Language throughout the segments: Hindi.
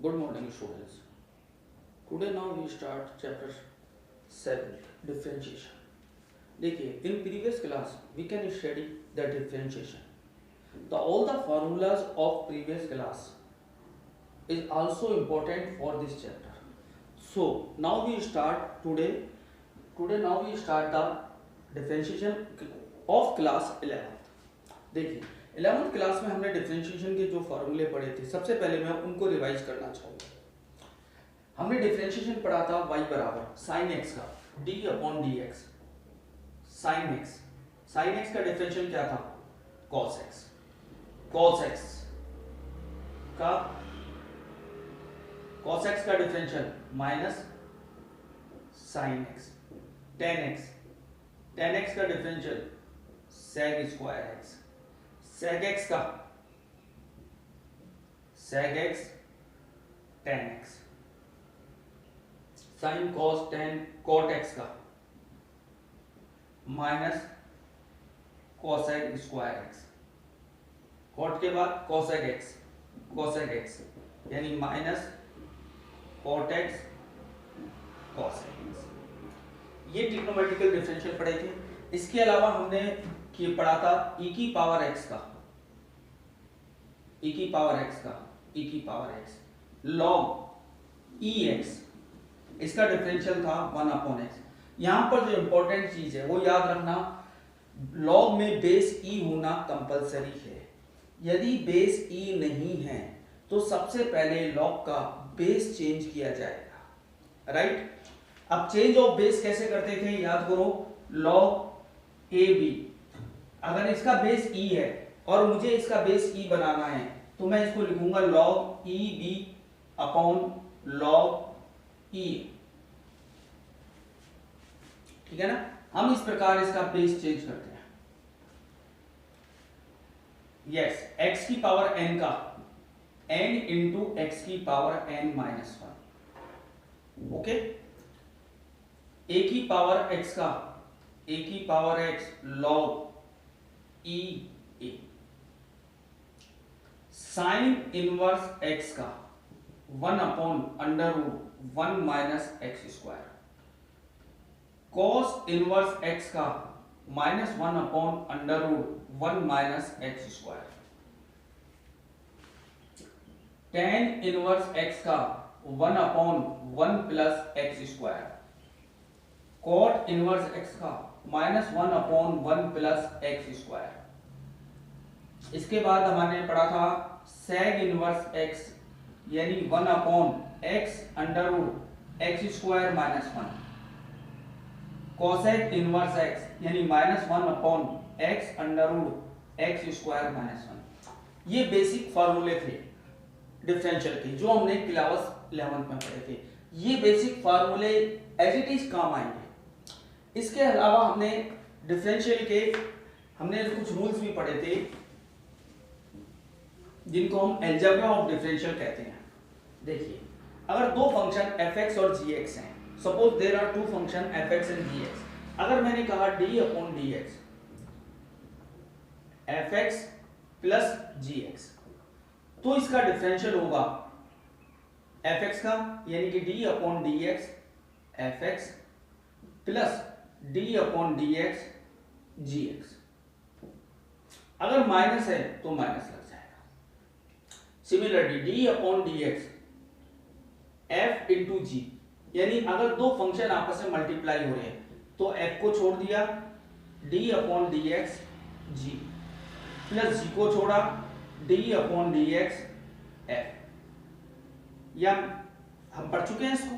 Good morning, students. Today now we start chapter 7 differentiation. देखिए, in previous class we can study the differentiation. All the formulas of previous class is also important for this chapter. So now we start today. Now we start the differentiation of class 11th. देखिए, 11th क्लास में हमने डिफरेंशिएशन के जो फॉर्मूले पढ़े थे, सबसे पहले मैं उनको रिवाइज करना चाहूँगा। हमने डिफरेंशिएशन पढ़ा था y बराबर साइन एक्स का d upon d x. Sine x का डिफरेंशियल क्या था? Cos x. कॉस एक्स का differential minus sine x. Tan x का differential sec square x. Sec x tan x. Sine cos tan cot x का minus cosec square x. Cot के बाद कॉसेग एक्स यानी minus cot x cosec x. ये ट्रिग्नोमेट्रिकल डिफरेंशियल पढ़े थे। इसके अलावा हमने पढ़ा था e की पावर x log ex, इसका डिफरेंशियल था 1 अपॉन x। यहां पर जो इंपॉर्टेंट चीज है वो याद रखना, log में बेस e होना कंपलसरी है। यदि बेस e नहीं है तो सबसे पहले log का बेस चेंज किया जाएगा, राइट? अब चेंज ऑफ बेस कैसे करते थे याद करो, log ab, अगर इसका बेस e है और मुझे इसका बेस e बनाना है तो मैं इसको लिखूंगा log eb upon log e, ठीक है ना? हम इस प्रकार इसका बेस चेंज करते हैं। यस, x की पावर n का n इंटू एक्स की power n minus 1, okay. a की पावर x का a की power x log e a। Sine inverse x का 1 upon under root 1 minus x square. Cos inverse x का minus 1 upon under root 1 minus x square. Tan inverse x का 1 upon 1 plus x square. Cot inverse x का minus 1 upon 1 plus x square. इसके बाद हमने पढ़ा था सेग इनवर्स x यानी 1 upon x under root x square minus 1। Cosec inverse x यानी minus 1 upon x under root x square minus 1। ये बेसिक फॉर्मूले थे डिफरेंशियल के जो हमने क्लास 11th में पढ़े थे। ये बेसिक फॉर्मूले एज इट इज काम आएंगे। इसके अलावा हमने डिफरेंशियल के कुछ रूल्स भी पढ़े थे जिनको हम अलजेब्रा ऑफ डिफरेंशियल कहते हैं। देखिए, अगर दो फंक्शन fx और gx हैं, suppose there are two function fx and gx, अगर मैंने कहा d upon dx fx plus gx, तो इसका डिफरेंशियल होगा fx का यानी कि d upon dx fx plus d upon dx gx। अगर माइनस है तो माइनस लग जाएगा। Similarly d upon dx f into g, यानी अगर दो फंक्शन आपस में मल्टीप्लाई हो रहे हैं तो f को छोड़ दिया d upon dx g plus g को छोड़ा d अपॉन dx f, या हम पढ़ चुके हैं इसको।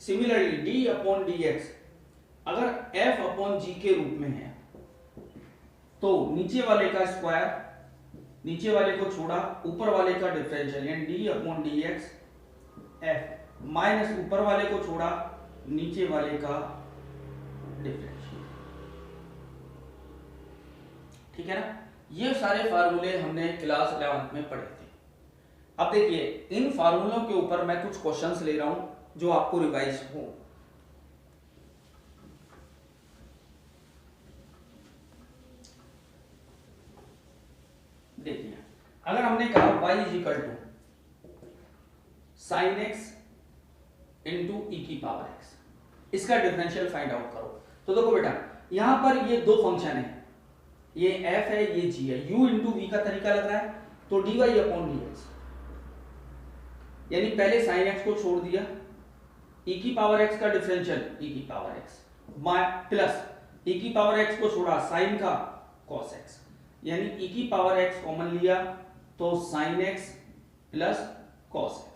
सिमिलरली d अपॉन dx अगर f अपॉन g के रूप में है तो नीचे वाले का स्क्वायर, नीचे वाले को छोड़ा ऊपर वाले का डिफरेंशियल यानी d upon dx f minus ऊपर वाले को छोड़ा नीचे वाले का डिफरेंशियल, ठीक है ना? ये सारे फार्मूले हमने क्लास 11th में पढ़े थे। अब देखिए, इन फार्मूलों के ऊपर मैं कुछ क्वेश्चंस ले रहा हूं जो आपको रिवाइज हो। देखिए, अगर हमने कहा y is equal to sine x into e की पावर एक्स, इसका डिफरेंशियल फाइंड आउट करो। तो देखो बेटा यहां पर ये दो फंक्शन है, ये f है ये g है, u इंटू वी का तरीका लग रहा है, तो dy अपॉन dx, यानी पहले साइन x को छोड़ दिया, e की पावर x का डिफरेंशियल e की पावर x प्लस e की पावर x को छोड़ा साइन का cos x, यानी e की पावर x कॉमन लिया तो sin x plus cos x।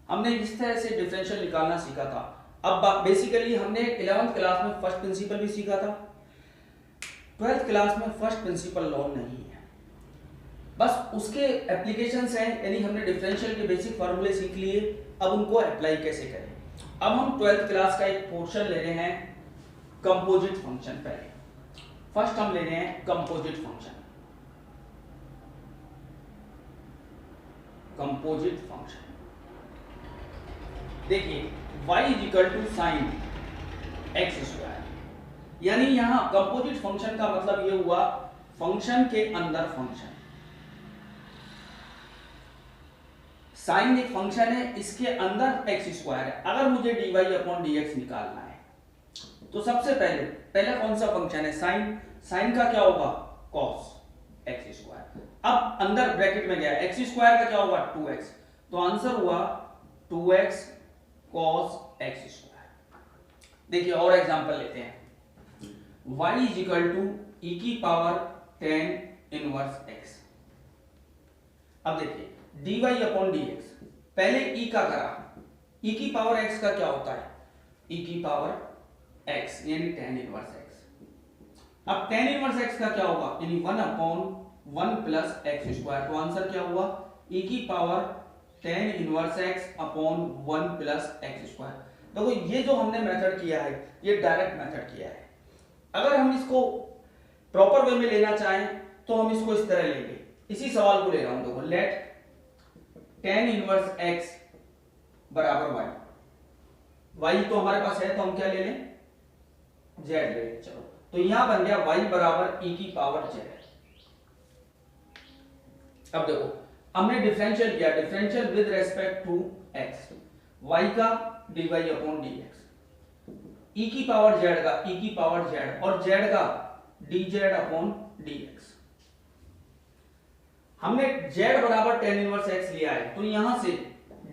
हमने इस तरह से डिफरेंशियल निकालना सीखा था। अब बेसिकली हमने 11th क्लास में फर्स्ट प्रिंसिपल भी सीखा था, 12th क्लास में फर्स्ट प्रिंसिपल लॉ नहीं है, बस उसके एप्लीकेशंस हैं, यानी हमने डिफरेंशियल के बेसिक फार्मूले सीख लिए, अब उनको अप्लाई कैसे करें। अब हम 12th क्लास का एक पोर्शन ले रहे हैं कंपोजिट फंक्शन। पहले फर्स्ट हम ले रहे हैं कंपोजिट फंक्शन, कंपोजिट फंक्शन। देखिए y is equal to sine x square, यानी यहां कंपोजिट फंक्शन का मतलब ये हुआ फंक्शन के अंदर फंक्शन। साइन एक फंक्शन है, इसके अंदर एक्स स्क्वायर है। अगर मुझे dy अपॉन dx निकालना है तो सबसे पहले कौन सा फंक्शन है, साइन, साइन का क्या होगा cos एक्स स्क्वायर। अब अंदर ब्रैकेट में गया एक्स स्क्वायर का क्या होगा 2x, तो आंसर हुआ 2x cos एक्स स्क्वायर। देखिए और एग्जांपल लेते हैं, y is equal to e की पावर tan इनवर्स x। अब देखिए dy अपॉन dx, पहले e का करा, e की पावर x का क्या होता है e की पावर x, यानी tan इनवर्स x। अब tan इनवर्स x का क्या होगा, यानी 1 अपॉन 1 प्लस एक्स स्क्वायर, तो आंसर क्या हुआ e की power tan inverse x upon 1 plus x square. देखो ये जो हमने मेथड किया है ये डायरेक्ट मेथड किया है। अगर हम इसको प्रॉपर वे में लेना चाहें तो हम इसको इस तरह लेंगे, इसी सवाल को ले रहा हूं। देखो लेट tan इनवर्स x बराबर y तो हमारे पास है, तो हम क्या ले लें z ले लें। चलो तो यहां बन गया y बराबर e की पावर z। अब देखो हमने डिफरेंशियल किया, differential with respect to x, y का dy अपॉन dx, e की पावर z का e की पावर z और z का dz अपॉन dx। हमने z बराबर tan इनवर्स x लिया है, तो यहां से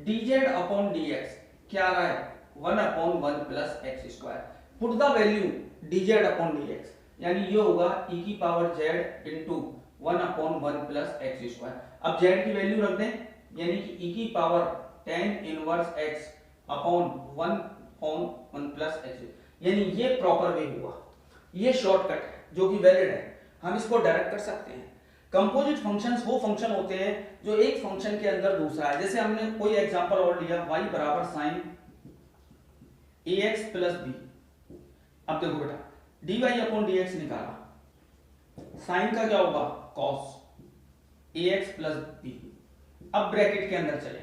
dz अपॉन dx क्या आ रहा है 1 upon 1 plus x square. Put the value dz upon dx, यानी ये होगा e की power z into 1 upon 1 plus x square. अब z की वैल्यू रख दें, यानी कि e की power tan inverse x upon 1 upon 1 plus x, यानी ये प्रॉपर वे हुआ, ये शॉर्टकट है जो कि वैलिड है, हम इसको डायरेक्ट कर सकते हैं। कंपोजिट फंक्शंस वो फंक्शन होते हैं जो एक फंक्शन के अंदर दूसरा है। जैसे हमने कोई एग्जांपल और लिया y बराबर साइन ax प्लस b। अब देखो बेटा dy अपॉन dx निकाला, साइन का क्या होगा cos ax प्लस b। अब ब्रैकेट के अंदर चले,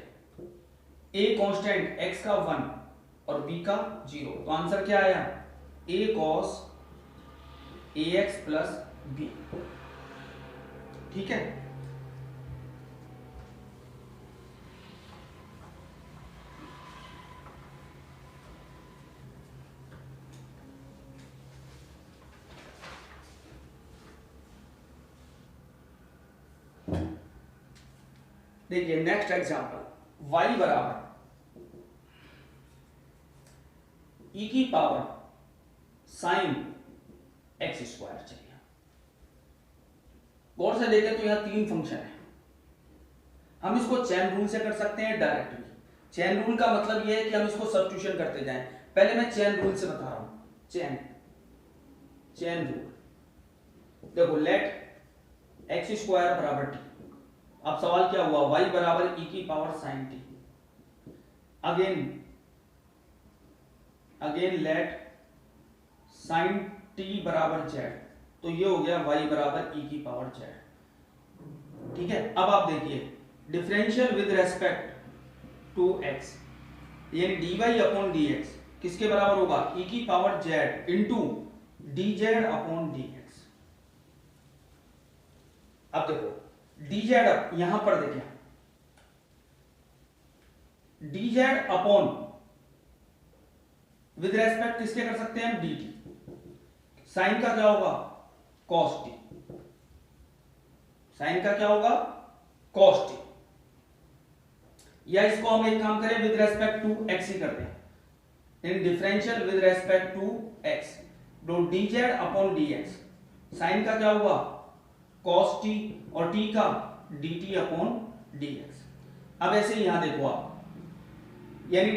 a कांस्टेंट x का 1 और b का 0, तो आंसर क्या आया a cos ax plus b। ठीक है, देखिए नेक्स्ट एग्जांपल y बराबर e की पावर साइन एक्स स्क्वायर। चलिए गौर से देखें तो यहां तीन फंक्शन है, हम इसको चेन रूल से कर सकते हैं डायरेक्ट भी। चेन रूल का मतलब यह है कि हम इसको सब्स्टिट्यूशन करते जाएं। पहले मैं चेन रूल से बता रहा हूं, चेन रूल। देखो लेट एक्स स्क्वायर बराबर टी, अब सवाल क्या हुआ y बराबर e की power sine T. Again let sign T बराबर z, तो ये हो गया y बराबर e की पावर z। ठीक है, अब आप देखिए differential with respect to x, यानी dy अपॉन dx किसके बराबर होगा e की power z into dz upon dx। अब देखो dz यहां पर देखिए dz अपॉन विद रेस्पेक्ट किसके कर सकते हैं हम dt, साइन का क्या होगा cos t, साइन का क्या होगा cos t, या इसको हम एक काम करें विद रेस्पेक्ट टू x ही कर दें, इन differential with respect to x, तो dz अपॉन dx, साइन का क्या हुआ cos t और t का dt अपॉन dx। अब ऐसे यहां देखो आप, यानी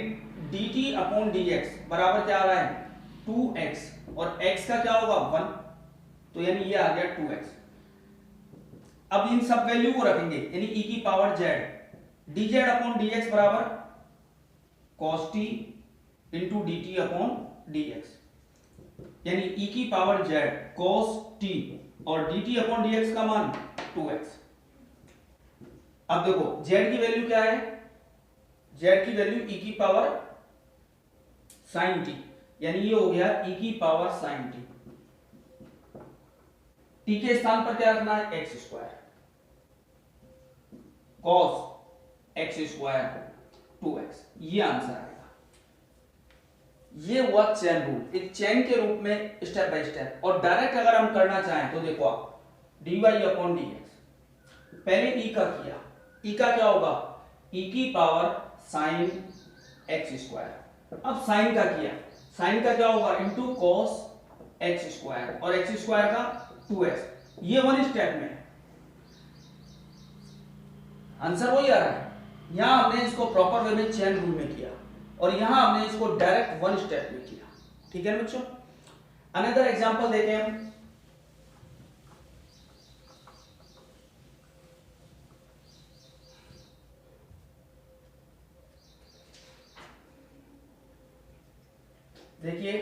dt अपॉन dx बराबर क्या आ रहा है 2x और x का क्या होगा 1, तो यानी ये आ गया 2x। अब इन सब वैल्यू को रखेंगे यानी e की power z, dz upon dx बराबर cos t into dt upon dx, यानी e की पावर z cos t और dt अपॉन dx का मान 2x। अब देखो z की वैल्यू क्या है, z की वैल्यू e की पावर sin t, यानी ये हो गया e की पावर sin t, t के स्थान पर क्या रखना है x square, cos x square 2x, ये आंसर आएगा। ये हुआ चेन रूल, एक चेन के रूप में स्टेप बाय स्टेप। और डायरेक्ट अगर हम करना चाहें तो देखो आप dy अपॉन dx, पहले e का किया, e का क्या होगा e की पावर साइन x स्क्वायर, अब साइन का किया, साइन का क्या होगा इंटू cos x स्क्वायर और x स्क्वायर का 2x, ये वन स्टेप में आंसर वही आ रहा है। यहां हमने इसको प्रॉपर वे में चेन रूल में किया और यहां हमने इसको डायरेक्ट वन स्टेप में किया। ठीक है बच्चों, अनदर एग्जांपल देखें हम, देखिए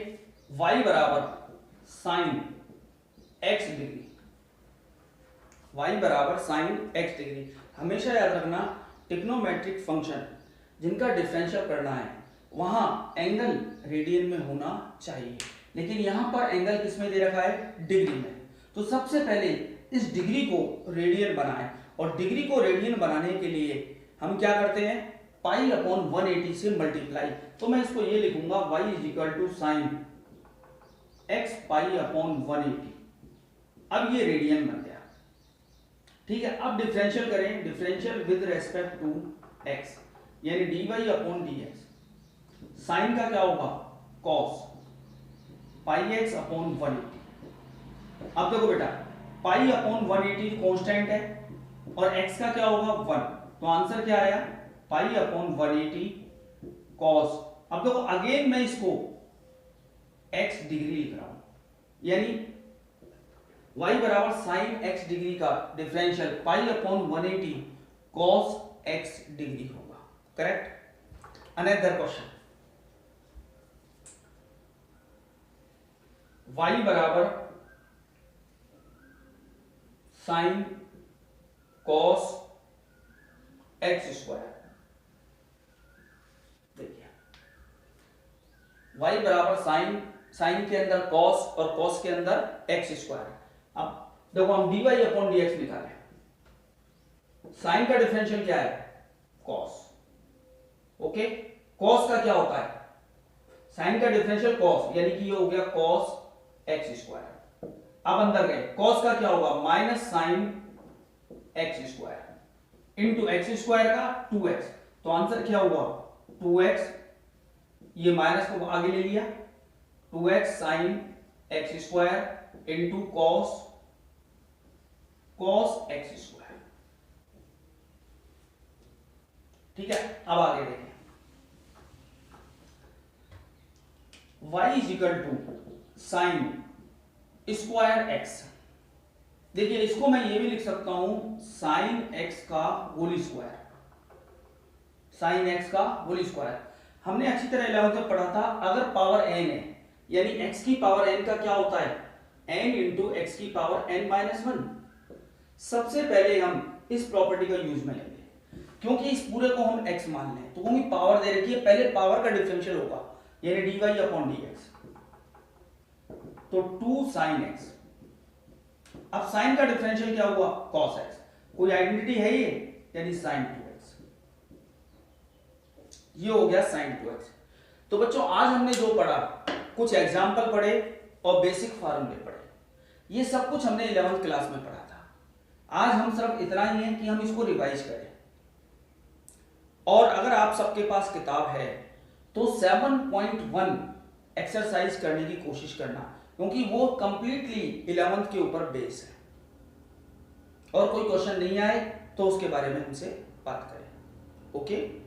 y बराबर साइन x डिग्री, y बराबर साइन x डिग्री। हमेशा याद रखना ट्रिग्नोमेट्रिक फंक्शन जिनका डिफरेंशियल करना है वहां एंगल रेडियन में होना चाहिए, लेकिन यहां पर एंगल किस में दे रखा है डिग्री में। तो सबसे पहले इस डिग्री को रेडियन बनाएं, और डिग्री को रेडियन बनाने के लिए हम क्या करते हैं पाई अपॉन 180 से मल्टीप्लाई। तो मैं इसको ये लिखूंगा y is equal to sine x pi upon 180, अब ये रेडियन बन गया। ठीक है, अब डिफरेंशियल करें, differential with respect to x, यानी dy अपॉन dx, साइन का क्या होगा cos पाई x अपॉन 180। अब देखो बेटा पाई अपॉन 180 कांस्टेंट है और x का क्या होगा 1, तो आंसर क्या आया पाई अपॉन 180 cos। अब देखो अगेन मैं इसको x डिग्री लिख रहा हूं, यानी y बराबर साइन x डिग्री का डिफरेंशियल पाई अपॉन 180 cos x डिग्री होगा। करेक्ट। अनदर क्वेश्चन, y बराबर साइन cos x स्क्वायर, देखिए y बराबर साइन, साइन के अंदर cos और cos के अंदर x स्क्वायर। अब देखो हम dy अपॉन dx निकालें, साइन का डिफरेंशियल क्या है cos, ओके, cos का क्या होता है साइन का डिफरेंशियल cos, यानी कि ये हो गया cos x स्क्वायर। अब अंदर गए, cos का क्या होगा minus sine x square into x square का 2x, तो आंसर क्या हुआ 2x, ये माइनस को आगे ले लिया 2x sine x square into cos x square. ठीक है, अब आगे देखें, y is equal to sine square x, देखिए इसको मैं ये भी लिख सकता हूं साइन x का होल स्क्वायर, साइन x का होल स्क्वायर। हमने अच्छी तरह 11th में पढ़ा था, अगर पावर n है यानी x की पावर n का क्या होता है n इंटू एक्स की पावर n माइनस 1। सबसे पहले हम इस प्रॉपर्टी का यूज में लेंगे, क्योंकि इस पूरे को हम x मान लें तो होंगी पावर दे रखी है, पहले पावर का डिफरेंशियल होगा यानी dy अपॉन dx, तो 2 साइन x। अब साइन का डिफरेंशियल क्या हुआ cos x, कोई आइडेंटिटी है ये यानी साइन 2x। ये हो गया sin 2x। तो बच्चों आज हमने जो पढ़ा, कुछ एग्जाम्पल पढ़े और बेसिक फार्मूले पढ़े, ये सब कुछ हमने 11th क्लास में पढ़ा था। आज हम सिर्फ इतना ही है कि हम इसको रिवाइज करें। और अगर आप सबके पास किताब है तो 7.1 एक्सरसाइज करने की कोशिश करना, क्योंकि वो कंप्लीटली 11th के ऊपर बेस है। और कोई क्वेश्चन नहीं आए तो उसके बारे में हमसे बात करें। ओके।